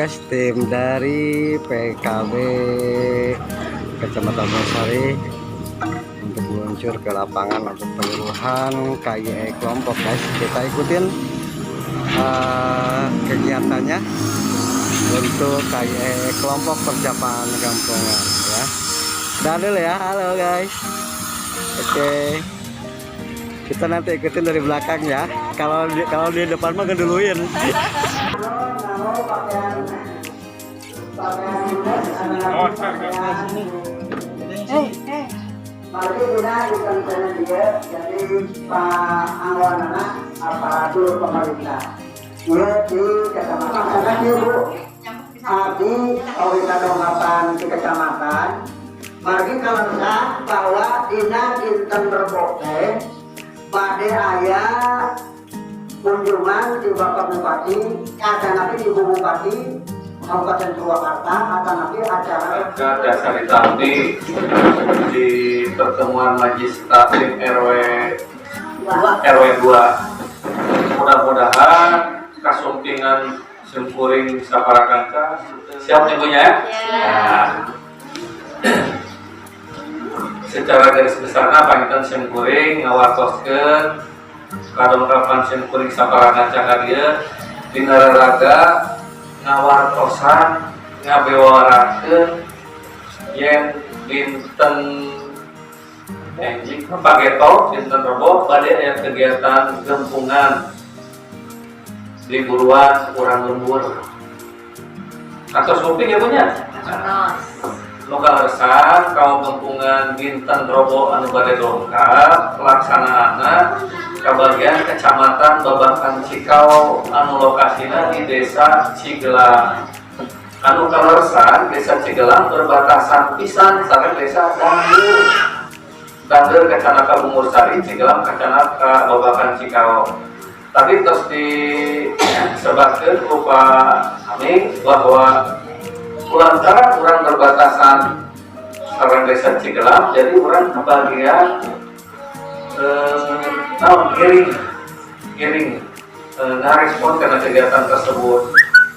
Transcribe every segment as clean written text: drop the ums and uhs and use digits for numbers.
guys, tim dari PKB Kecamatan Bonsari untuk meluncur ke lapangan untuk penyuluhan KYE kelompok guys. Kita ikutin kegiatannya untuk KYE kelompok persiapan kampungan ya. Dah dulu ya, halo guys. Oke. Kita nanti ikutin dari belakang ya. Kalau di depan mah ngeduluin. Mari kita sana dia jadi Pak Anggaran aparatur pemerintah. Dia di kecamatan sana dia Bu. Abdi Owita Dongkapan di kecamatan. Mari kalau bahwa dina dinten Rebote pada ayah kunjungan di Bapak Bupati, ada nabi Ibu Bupati Kabupaten Purwakarta, ada nabi acara dasar tadi di pertemuan Majelis Taklim RW 2. Mudah-mudahan kasumpingan Simkuring Saparakangka siap ibunya ya? Nah, secara garis besarnya panggilan Simkuring ngawartoskeun kadongkapan Simkuring Saparakangka dia dina raraga ngawartosan ngabewarakeun yen dinten enjing pageto dinten Rebo bade aya kegiatan gempungan di buruan urang lembur atau suping ya punya lokal resan kaum gempungan dinten Rebo anu bade dongkap pelaksanaana kabagian kecamatan Babakan Cikau anu lokasina di desa Cigelang anu kaleresan desa Cigelang berbatasan pisan sareng desa Dandur kecamatan Bungur Sari Cigelang kecamatan Babakan Cikau. Tapi terus disebutkan rupa kami bahwa lantaran orang berbatasan sareng desa Cigelang jadi orang kebagian giring ngarespon karena kegiatan tersebut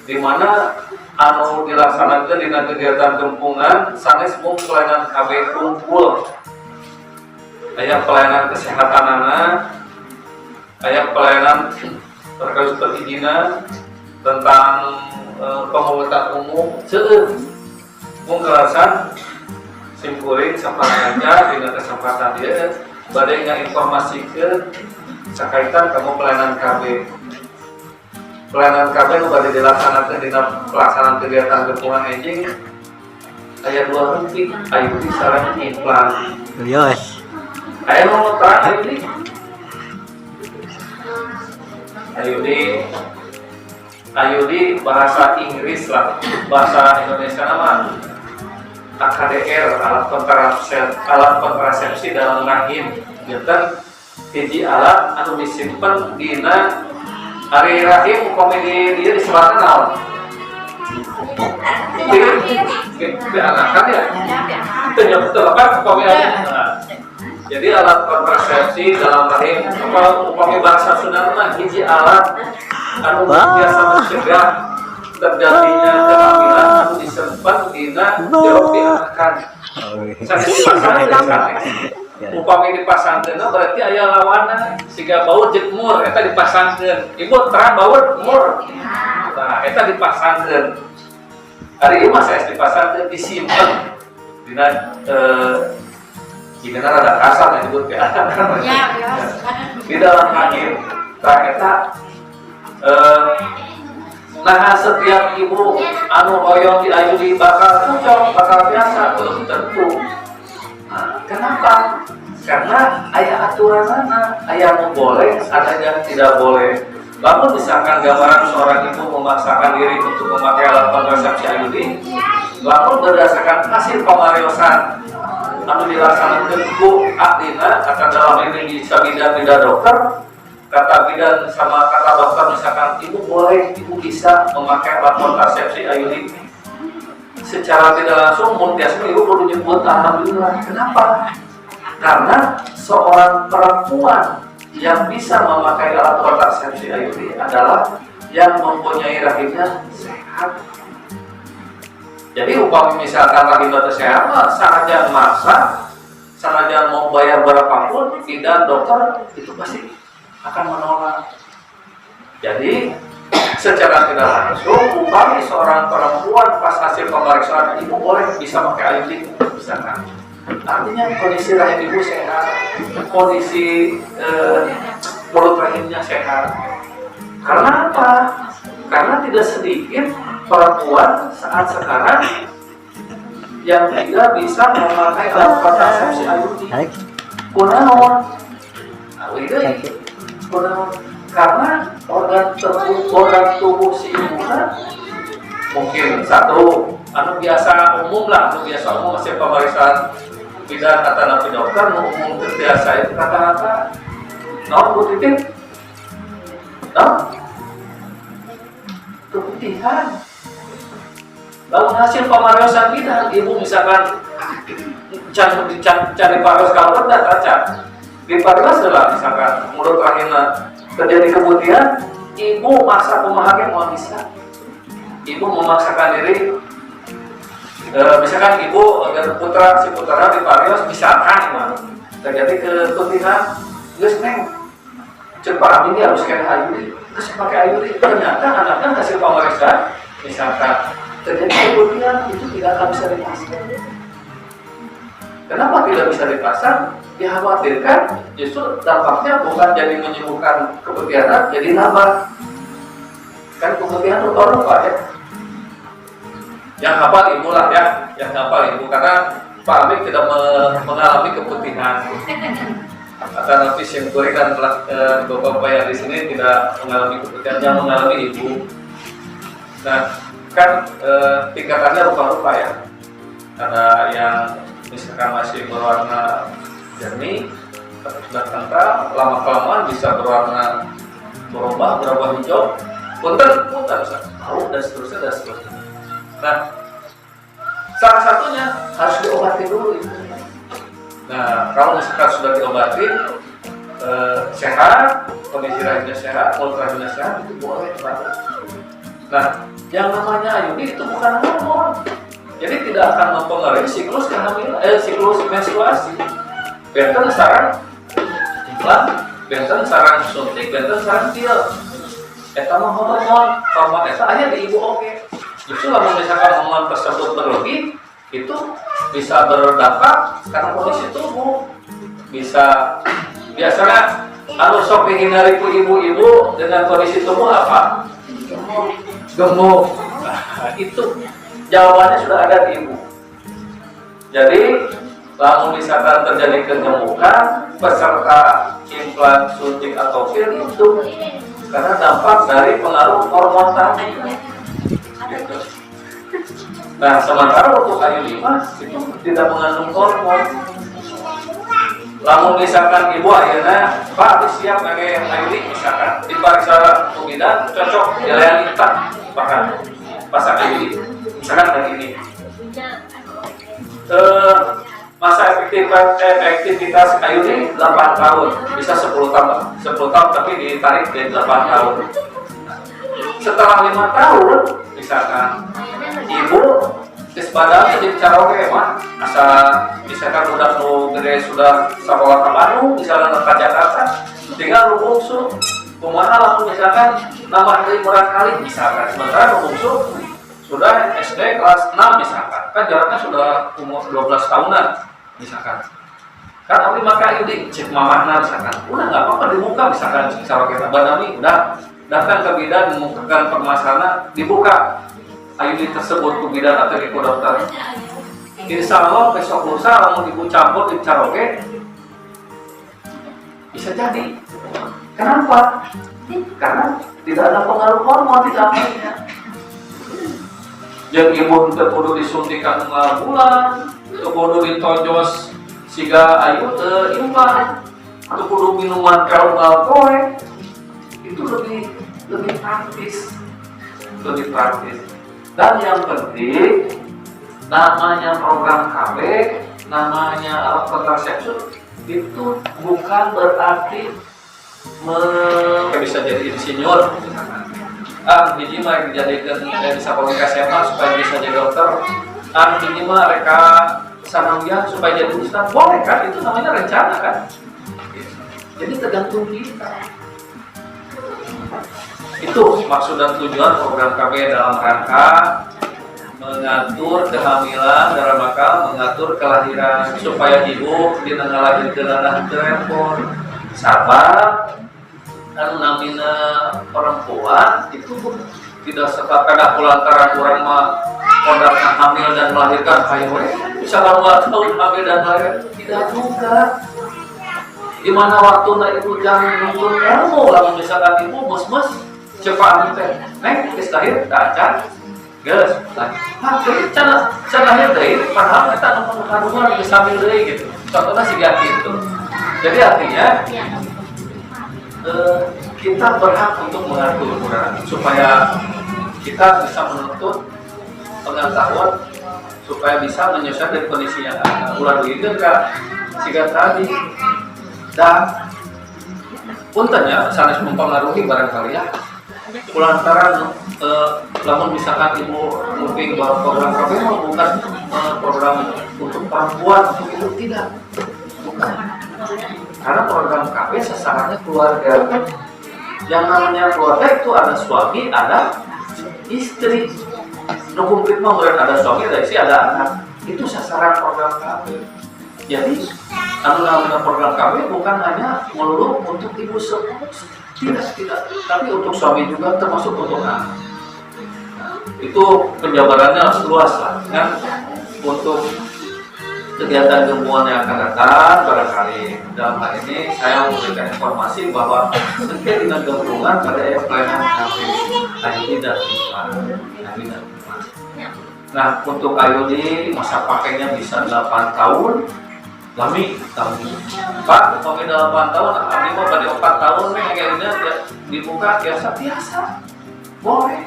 di mana anu dilaksanakan di kegiatan gempungan sanes mung pelayanan KB kumpul aya pelayanan kesehatan aya pelayanan terkait perizinan tentang pengurusan umum seueur mung kelasan Simkuring Saparakangka dengan kesempatan dia bade informasikeun sakaitan kamu pelayanan KB nu bade dilaksanakeun dina pelaksanaan kegiatan gempungan enjing aya 2 rumpik Ayudi sareng implan. Yos. Aya nu terang Ayudi bahasa Inggris lah, bahasa Indonesia nama AKDR alat kontrasepsi dalam rahim jantan hiji alat anu disimpen dina hari rahim komedi dia disebarkan naon di anakan ya itu betul apa komedi jadi alat kontrasepsi dalam rahim komedi bahasa Sunda mah hiji alat anu biasa mencegah terjadinya kehamilan anu disimpan dina jero dianakan. Upami dipasangkeun berarti aya lawanna siga baur jeung mur eta dipasangkeun. Ibu terang baur mur. Nah, eta dipasangkeun. Hari ieu mah saes dipasangkeun disimpen dina jika rada kasar disebut ke di dalam rahim. Tah eta nah setiap ibu anu hoyong di Ayudi bakal cocok, bakal biasa, belum tentu. Nah, kenapa? Karena ayah aturanana, ayah mau boleh, ada yang tidak boleh. Lalu misalkan gambaran seorang ibu memaksakan diri untuk memakai alat kontrasepsi Ayudi, lalu berdasarkan hasil pemariosan anu dilaksanakan ku ahdina, kata dalam ini bisa bida dokter. Kata bidan sama kata dokter misalkan ibu boleh, ibu bisa memakai alat kontrasepsi Ayudi secara tidak langsung muntiasme ibu perlu nyebut alhamdulillah. Kenapa? Karena seorang perempuan yang bisa memakai alat kontrasepsi Ayudi adalah yang mempunyai rahimnya sehat, Jadi upami misalkan lagi batu sehat, sanajan maksa, sanajan mau bayar berapapun, tidak dokter itu pasti akan menolak. Jadi secara tidak langsung, upami seorang perempuan pas hasil pemeriksaan ibu boleh bisa pakai IUD, misalkan. Artinya kondisi rahim ibu sehat, kondisi mulut rahimnya sehat. Karena apa? Karena tidak sedikit perempuan saat sekarang yang tidak bisa memakai alat kontrasepsi IUD. Kunaon? Kunaon? Karena organ tubuh si ibu mungkin satu, anu biasa umum lah, anu biasa umum hasil pemeriksaan bidan kata nabi dokter, umum terbiasa itu kata-kata, non bu titik, non keputihan. Lalu hasil pemeriksaan bidan, ibu misalkan cari paros kalau tidak kaca, di paros adalah misalkan mulut rahimnya terjadi keputihan, ibu maksa pemahami mau bisa. Ibu memaksakan diri, misalkan ibu dan si putra di parios misalkan terjadi keputihan, terus neng cepat ini harus kena IUD, terus pakai IUD. Ternyata anaknya hasil pemeriksaan misalkan terjadi keputihan, itu tidak akan bisa dipasang. Kenapa tidak bisa dipasang? Dikhawatirkan justru dampaknya bukan jadi menyembuhkan keputihan, jadi nambah. Kan keputihan rupa-rupa ya. Yang hafal ibu lah ya, yang hafal ibu, karena Pak Amik tidak mengalami keputihan. Kata Nabi Simturi kan bapak-bapak yang di sini tidak mengalami keputihan, yang mengalami ibu. Nah, kan tingkatannya rupa-rupa ya. Ada yang misalkan masih berwarna jernih, tapi sudah kental, lama-kelamaan bisa berwarna berubah hijau, punten tahu dan seterusnya. Nah, salah satunya harus diobati dulu itu. Nah, kalau misalkan sudah diobati sehat, kondisi rahimnya sehat, mulut rahimnya sehat, itu boleh baru. Nah, yang namanya IUD itu bukan hormon, jadi tidak akan mempengaruhi siklus siklus menstruasi. Benten sarang implan, benten sarang suntik, benten sarang pil. Eta mah hormon eta aya di ibu oke. Justru kalau misalkan hormon tersebut berlebih, itu bisa berdampak karena kondisi tubuh. Bisa biasanya anu sok dihindari ku ibu-ibu dengan kondisi tubuh apa? Gemuk. Nah, itu jawabannya sudah ada di ibu. Jadi lalu misalkan terjadi kegemukan peserta implan, suntik atau pil itu karena dampak dari pengaruh hormon tadi. Gitu. Nah, sementara untuk IUD itu tidak mengandung hormon. Lalu misalkan ibu akhirnya Pak siap pakai IUD, misalkan diperiksa bidan cocok dilayani Pak bahkan pasang IUD misalkan hari ini masa efektivitas IUD 8 tahun, bisa 10 tahun tapi ditarik ke 8 tahun. Setelah 5 tahun misalkan ibu padahal jadi cara oke mah misalkan udah gede sudah sekolah ke Bandung, misalkan ke Jakarta, tinggal bungsu kumaha lalu misalkan nambah dari murah kali misalkan, sementara bungsu sudah SD kelas 6 misalkan, kan jaraknya sudah umur 12 tahunan misalkan. Kan abdi maka IUD cek mamahna misalkan, udah nggak apa-apa dibuka misalkan cara kita badami udah datang ke bidan memukakan permasalahan dibuka IUD tersebut ke bidan atau ke dokter. Insya Allah besok lusa lamun ibu campur di caroge bisa jadi. Kenapa? Karena tidak ada pengaruh hormon di dalamnya. Yang ibu kudu disuntikan 5 bulan, kudu ditojos siga ayu implan, atau kudu minuman kalung alkohol, itu lebih praktis. Dan yang penting, namanya program KB, namanya alat kontrasepsi itu bukan berarti bisa jadi insinyur. Biji mah dijadikan bisa komunikasi apa supaya bisa jadi dokter. anu ini mah reka sanambiah supaya jadi ustaz, boleh kan? Itu namanya rencana kan? Jadi tergantung kita. Itu maksud dan tujuan program KB dalam rangka mengatur kehamilan, dalam rangka mengatur kelahiran supaya ibu dina ngalahirkeun anak telepon sabar anu namina perempuan itu tidak serta pada lantaran orang mah kodakna hamil dan melahirkan hayu bisa 2 tahun hamil dan melahirkan, tidak juga. Di mana waktu ibu jangan nuntun ilmu, lalu misalkan ibu mus cepat teh neng geus lahir kacan geus jadi cara lahir deui padahal kita nu kandungan geus hamil deui gitu. Contohnya siga gitu. Jadi artinya kita berhak untuk mengatur supaya kita bisa menuntut pengetahuan supaya bisa menyesuaikan dari kondisi yang ada. Ulah itu kan siga tadi dan puntennya sanes mempengaruhi barangkali ya. Lantaran namun misalkan ibu mungkin bahwa program KB bukan program untuk perempuan, untuk ibu tidak, bukan. Karena program KB sasarannya keluarga. Yang namanya keluarga itu ada suami, ada istri. Nukumplit mah ada suami, ada istri, ada anak. Itu sasaran program KB. Jadi anu namanya program KB bukan hanya melulu untuk ibu tidak, tapi untuk suami juga termasuk untuk anak. Itu penjabarannya luas lah kan. Untuk kegiatan gembuan yang akan datang barangkali dalam hal ini saya memberikan informasi bahwa terkait dengan gabungan pada pelayanan KB tidak. Nah untuk Ayudi masa pakainya bisa 8 tahun. Lami tahun Pak, kalau 8 tahun, Abi mau pada 4 tahun nih kayaknya dibuka biasa boleh.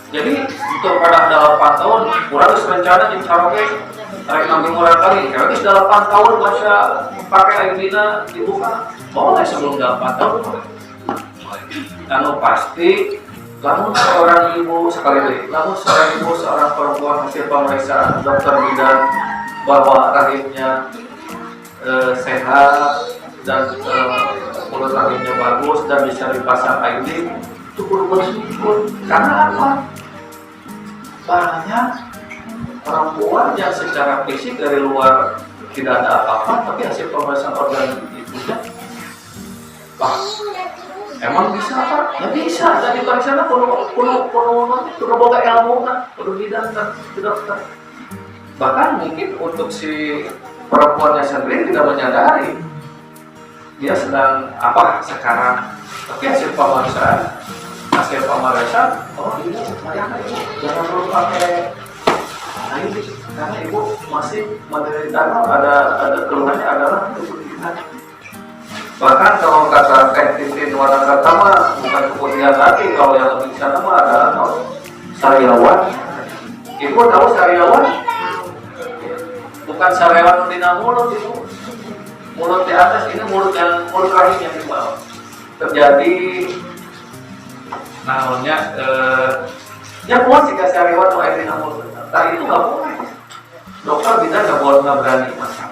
Jadi untuk pada 8 tahun, kurang rencana di Caroke, tarik nanti mulai kali. Kalau 8 tahun masa pakai Aidina dibuka, boleh sebelum 8 tahun boleh. Anu pasti, namun seorang ibu sekali lagi, namun seorang ibu seorang perempuan hasil pemeriksaan dokter bidan bahwa rahimnya sehat dan mulut rahimnya bagus dan bisa dipasang IUD itu perlu bersyukur. Karena apa? Banyak perempuan yang secara fisik dari luar tidak ada apa-apa, tapi hasil pemeriksaan organ ibunya emang bisa apa? Ya bisa. Jadi pemeriksaan perlu boga ilmu kan, perlu bidan kan, dokter. Bahkan mungkin untuk si perempuannya sendiri tidak menyadari dia sedang apa sekarang, tapi hasil pemeriksaan oh ibu jangan perlu pakai IUD karena ibu masih menderita ada keluhannya adalah kesulitan. Bahkan kalau kata titin warna pertama bukan keputihan lagi, kalau yang lebih sana mah adalah sariawan. Ibu tahu sariawan? Bukan sariawan di mulut itu, mulut di atas ini mulut rahim yang di bawah. Terjadi namanya ya buat jika sariawan atau air di mulut, tapi itu nggak boleh. Dokter kita nggak berani masak.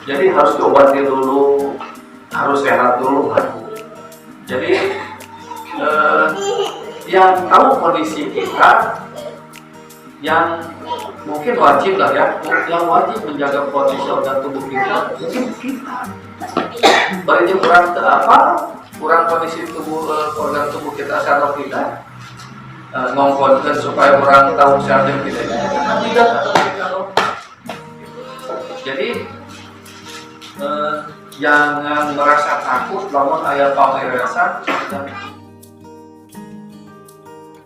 Jadi harus diobati dulu, harus sehat dulu kan. Jadi yang tahu kondisi kita, yang mungkin wajib lah ya, yang wajib menjaga kondisi organ tubuh kita, mungkin kita. Bagi kurang apa, kurang kondisi tubuh organ tubuh kita secara tidak, ngongkotkan supaya orang tahu sehat yang tidak. Jadi jangan merasa takut bangun ayat pamerasan dan